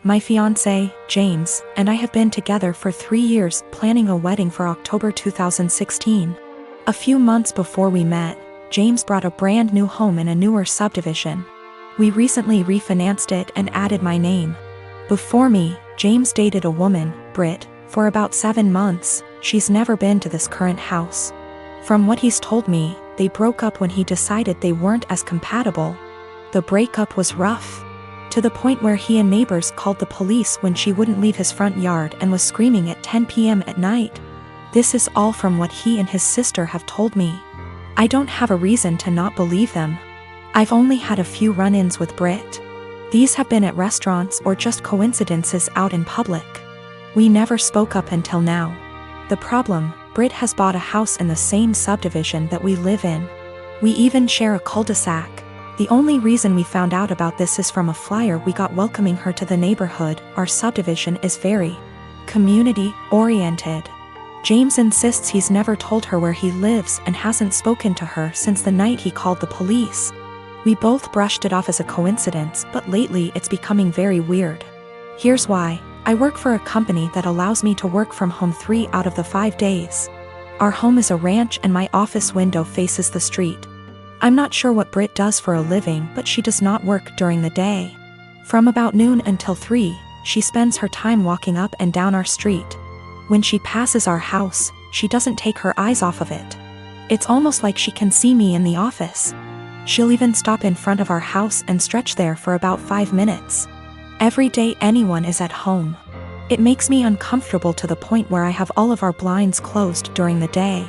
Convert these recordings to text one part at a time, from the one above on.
My fiancé, James, and I have been together for 3 years, planning a wedding for October 2016. A few months before we met, James bought a brand new home in a newer subdivision. We recently refinanced it and added my name. Before me, James dated a woman, Britt, for about 7 months. She's never been to this current house. From what he's told me, they broke up when he decided they weren't as compatible. The breakup was rough, to the point where he and neighbors called the police when she wouldn't leave his front yard and was screaming at 10 p.m. at night. This is all from what he and his sister have told me. I don't have a reason to not believe them. I've only had a few run-ins with Britt. These have been at restaurants or just coincidences out in public. We never spoke up until now. The problem, Britt has bought a house in the same subdivision that we live in. We even share a cul-de-sac. The only reason we found out about this is from a flyer we got welcoming her to the neighborhood. Our subdivision is very community-oriented. James insists he's never told her where he lives and hasn't spoken to her since the night he called the police. We both brushed it off as a coincidence, but lately it's becoming very weird. Here's why. I work for a company that allows me to work from home 3 out of the 5 days. Our home is a ranch and my office window faces the street. I'm not sure what Britt does for a living, but she does not work during the day. From about noon until 3, she spends her time walking up and down our street. When she passes our house, she doesn't take her eyes off of it. It's almost like she can see me in the office. She'll even stop in front of our house and stretch there for about 5 minutes. Every day anyone is at home. It makes me uncomfortable to the point where I have all of our blinds closed during the day.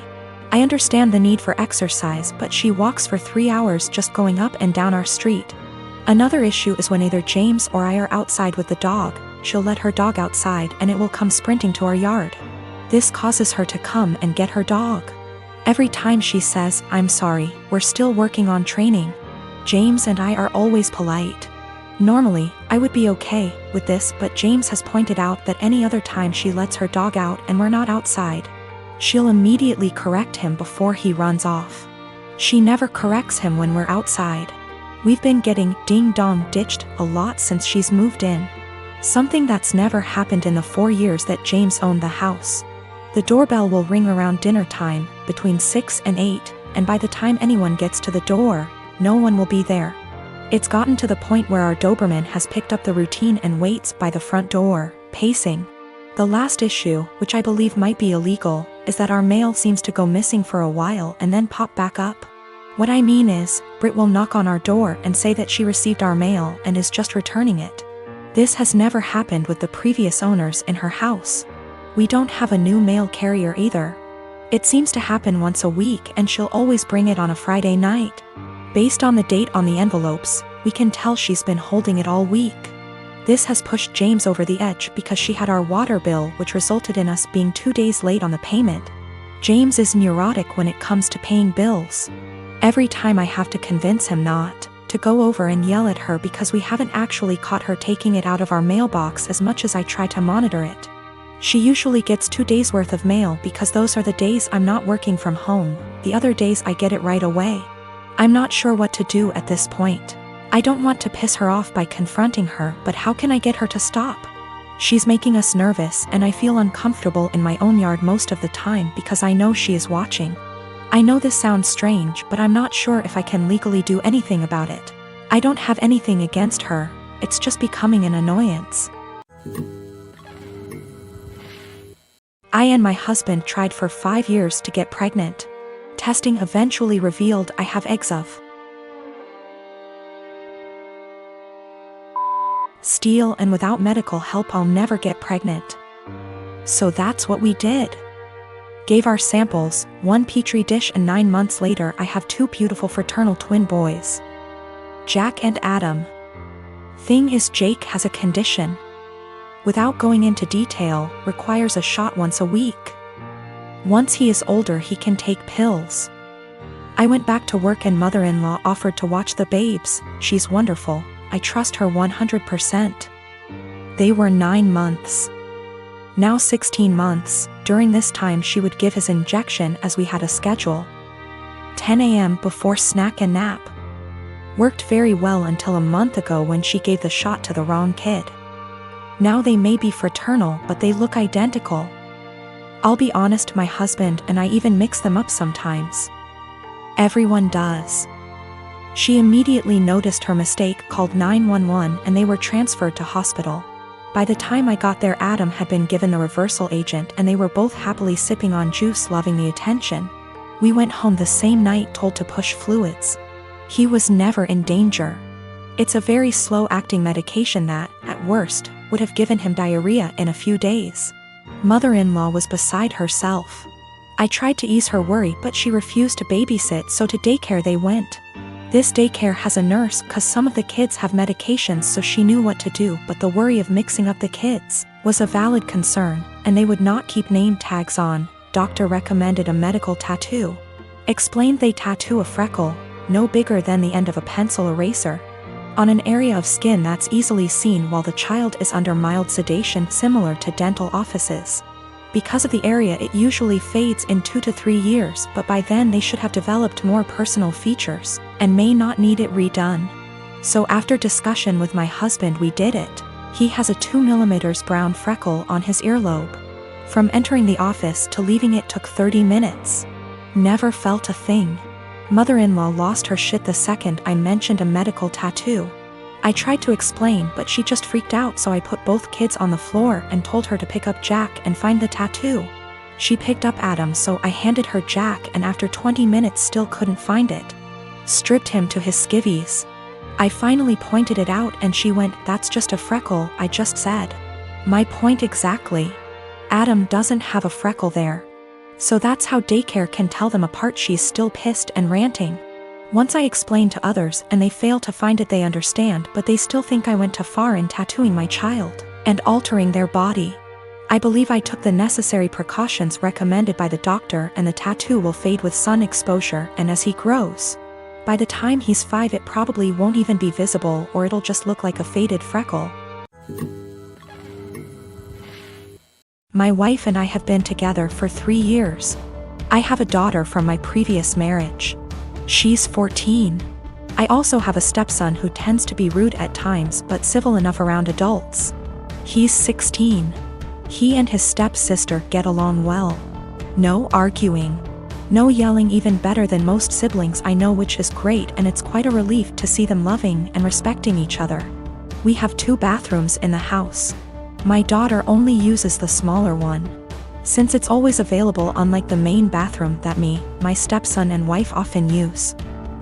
I understand the need for exercise, but she walks for 3 hours just going up and down our street. Another issue is when either James or I are outside with the dog, she'll let her dog outside and it will come sprinting to our yard. This causes her to come and get her dog. Every time she says, "I'm sorry, we're still working on training." James and I are always polite. Normally, I would be okay with this, but James has pointed out that any other time she lets her dog out and we're not outside, she'll immediately correct him before he runs off. She never corrects him when we're outside. We've been getting ding-dong ditched a lot since she's moved in. Something that's never happened in the 4 years that James owned the house. The doorbell will ring around dinner time, between 6 and 8, and by the time anyone gets to the door, no one will be there. It's gotten to the point where our Doberman has picked up the routine and waits by the front door, pacing. The last issue, which I believe might be illegal, is that our mail seems to go missing for a while and then pop back up. What I mean is, Britt will knock on our door and say that she received our mail and is just returning it. This has never happened with the previous owners in her house. We don't have a new mail carrier either. It seems to happen once a week and she'll always bring it on a Friday night. Based on the date on the envelopes, we can tell she's been holding it all week. This has pushed James over the edge because she had our water bill, which resulted in us being 2 days late on the payment. James is neurotic when it comes to paying bills. Every time I have to convince him not to go over and yell at her because we haven't actually caught her taking it out of our mailbox as much as I try to monitor it. She usually gets 2 days worth of mail because those are the days I'm not working from home. The other days I get it right away. I'm not sure what to do at this point. I don't want to piss her off by confronting her, but how can I get her to stop? She's making us nervous and I feel uncomfortable in my own yard most of the time because I know she is watching. I know this sounds strange, but I'm not sure if I can legally do anything about it. I don't have anything against her, it's just becoming an annoyance. I and my husband tried for 5 years to get pregnant. Testing eventually revealed I have eggs of steel, and without medical help I'll never get pregnant. So that's what we did. Gave our samples, 1 petri dish, and 9 months later I have 2 beautiful fraternal twin boys, Jack and Adam. Thing is, Jake has a condition, without going into detail, requires a shot once a week. Once he is older he can take pills. I went back to work and mother-in-law offered to watch the babes. She's wonderful. I trust her 100%. They were 9 months. Now 16 months. During this time she would give his injection as we had a schedule. 10 a.m. before snack and nap. Worked very well until a month ago when she gave the shot to the wrong kid. Now they may be fraternal, but they look identical. I'll be honest, my husband and I even mix them up sometimes. Everyone does. She immediately noticed her mistake, called 911, and they were transferred to hospital. By the time I got there, Adam had been given the reversal agent and they were both happily sipping on juice, loving the attention. We went home the same night, told to push fluids. He was never in danger. It's a very slow-acting medication that, at worst, would have given him diarrhea in a few days. Mother-in-law was beside herself. I tried to ease her worry, but she refused to babysit, so to daycare they went. This daycare has a nurse, cause some of the kids have medications, so she knew what to do, but the worry of mixing up the kids was a valid concern, and they would not keep name tags on. Doctor recommended a medical tattoo. Explained they tattoo a freckle, no bigger than the end of a pencil eraser, on an area of skin that's easily seen while the child is under mild sedation, similar to dental offices. Because of the area, it usually fades in 2 to 3 years, but by then they should have developed more personal features, and may not need it redone. So after discussion with my husband, we did it. He has a 2 mm brown freckle on his earlobe. From entering the office to leaving it took 30 minutes. Never felt a thing. Mother-in-law lost her shit the second I mentioned a medical tattoo. I tried to explain, but she just freaked out, so I put both kids on the floor and told her to pick up Jack and find the tattoo. She picked up Adam, so I handed her Jack, and after 20 minutes still couldn't find it. Stripped him to his skivvies. I finally pointed it out and she went, "That's just a freckle," I just said. My point exactly. Adam doesn't have a freckle there. So that's how daycare can tell them apart. She's still pissed and ranting. Once I explain to others and they fail to find it, they understand, but they still think I went too far in tattooing my child and altering their body. I believe I took the necessary precautions recommended by the doctor, and the tattoo will fade with sun exposure, and as he grows, by the time he's 5, it probably won't even be visible, or it'll just look like a faded freckle. My wife and I have been together for 3 years. I have a daughter from my previous marriage. She's 14. I also have a stepson who tends to be rude at times but civil enough around adults. He's 16. He and his stepsister get along well. No arguing. No yelling, even better than most siblings I know, which is great, and it's quite a relief to see them loving and respecting each other. We have 2 bathrooms in the house. My daughter only uses the smaller one, since it's always available, unlike the main bathroom that my stepson and wife often use.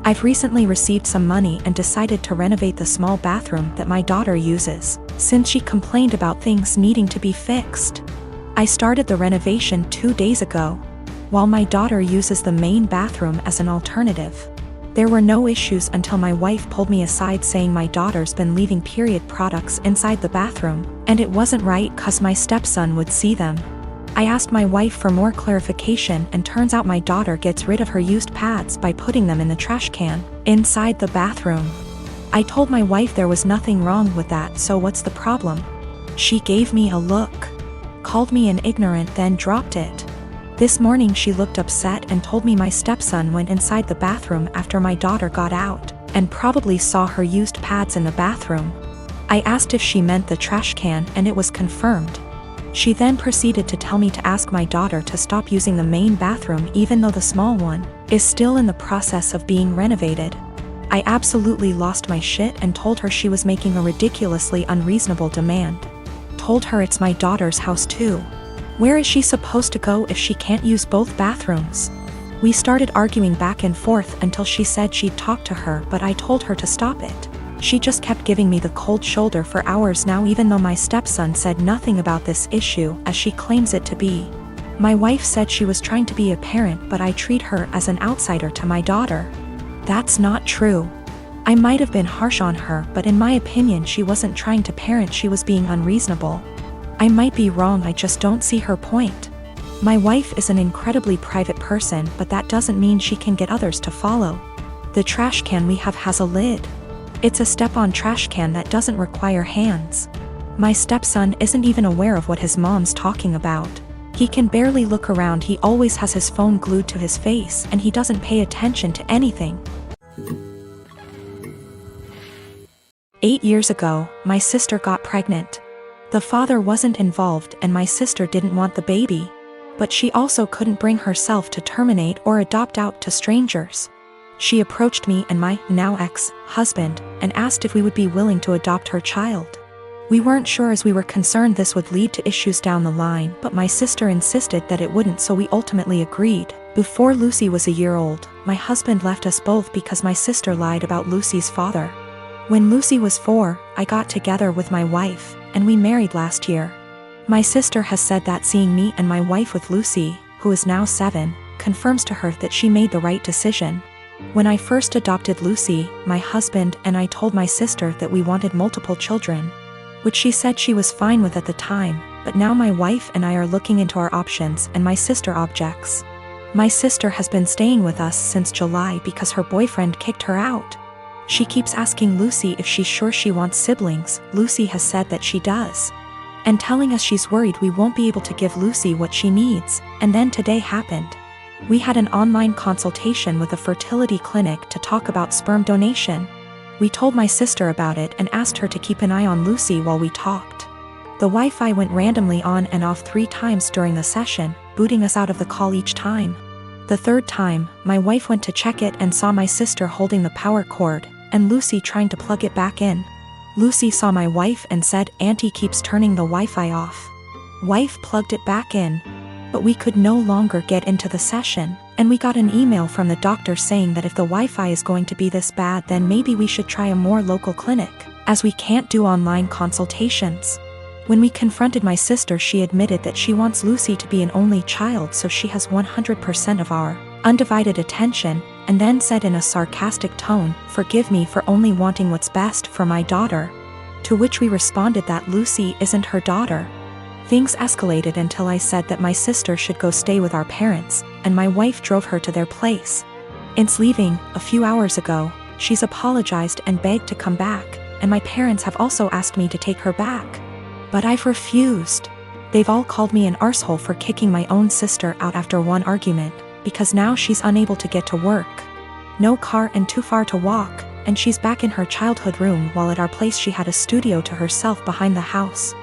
I've recently received some money and decided to renovate the small bathroom that my daughter uses, since she complained about things needing to be fixed. I started the renovation 2 days ago, while my daughter uses the main bathroom as an alternative. There were no issues until my wife pulled me aside saying my daughter's been leaving period products inside the bathroom, and it wasn't right cause my stepson would see them. I asked my wife for more clarification, and turns out my daughter gets rid of her used pads by putting them in the trash can inside the bathroom. I told my wife there was nothing wrong with that, so what's the problem? She gave me a look, called me an ignorant, then dropped it. This morning she looked upset and told me my stepson went inside the bathroom after my daughter got out, and probably saw her used pads in the bathroom. I asked if she meant the trash can, and it was confirmed. She then proceeded to tell me to ask my daughter to stop using the main bathroom even though the small one is still in the process of being renovated. I absolutely lost my shit and told her she was making a ridiculously unreasonable demand. Told her it's my daughter's house too. Where is she supposed to go if she can't use both bathrooms? We started arguing back and forth until she said she'd talk to her, but I told her to stop it. She just kept giving me the cold shoulder for hours now, even though my stepson said nothing about this issue as she claims it to be. My wife said she was trying to be a parent, but I treat her as an outsider to my daughter. That's not true. I might have been harsh on her, but in my opinion she wasn't trying to parent, she was being unreasonable. I might be wrong, I just don't see her point. My wife is an incredibly private person, but that doesn't mean she can get others to follow. The trash can we have has a lid. It's a step-on trash can that doesn't require hands. My stepson isn't even aware of what his mom's talking about. He can barely look around, he always has his phone glued to his face, and he doesn't pay attention to anything. 8 years ago, my sister got pregnant. The father wasn't involved and my sister didn't want the baby. But she also couldn't bring herself to terminate or adopt out to strangers. She approached me and my now ex-husband and asked if we would be willing to adopt her child. We weren't sure as we were concerned this would lead to issues down the line, but my sister insisted that it wouldn't, so we ultimately agreed. Before Lucy was a year old, my husband left us both because my sister lied about Lucy's father. When Lucy was 4, I got together with my wife, and we married last year. My sister has said that seeing me and my wife with Lucy, who is now 7, confirms to her that she made the right decision. When I first adopted Lucy, my husband and I told my sister that we wanted multiple children, which she said she was fine with at the time, but now my wife and I are looking into our options and my sister objects. My sister has been staying with us since July because her boyfriend kicked her out. She keeps asking Lucy if she's sure she wants siblings. Lucy has said that she does, and telling us she's worried we won't be able to give Lucy what she needs. And then today happened. We had an online consultation with a fertility clinic to talk about sperm donation. We told my sister about it and asked her to keep an eye on Lucy while we talked. The Wi-Fi went randomly on and off 3 times during the session, booting us out of the call each time. The 3rd time, my wife went to check it and saw my sister holding the power cord, and Lucy trying to plug it back in. Lucy saw my wife and said, "Auntie keeps turning the Wi-Fi off." Wife plugged it back in. But we could no longer get into the session, and we got an email from the doctor saying that if the Wi-Fi is going to be this bad, then maybe we should try a more local clinic, as we can't do online consultations. When we confronted my sister, she admitted that she wants Lucy to be an only child so she has 100% of our undivided attention, and then said in a sarcastic tone, "Forgive me for only wanting what's best for my daughter." To which we responded that Lucy isn't her daughter. Things escalated until I said that my sister should go stay with our parents, and my wife drove her to their place. Since leaving a few hours ago, she's apologized and begged to come back, and my parents have also asked me to take her back. But I've refused. They've all called me an arsehole for kicking my own sister out after one argument, because now she's unable to get to work. No car and too far to walk, and she's back in her childhood room while at our place she had a studio to herself behind the house.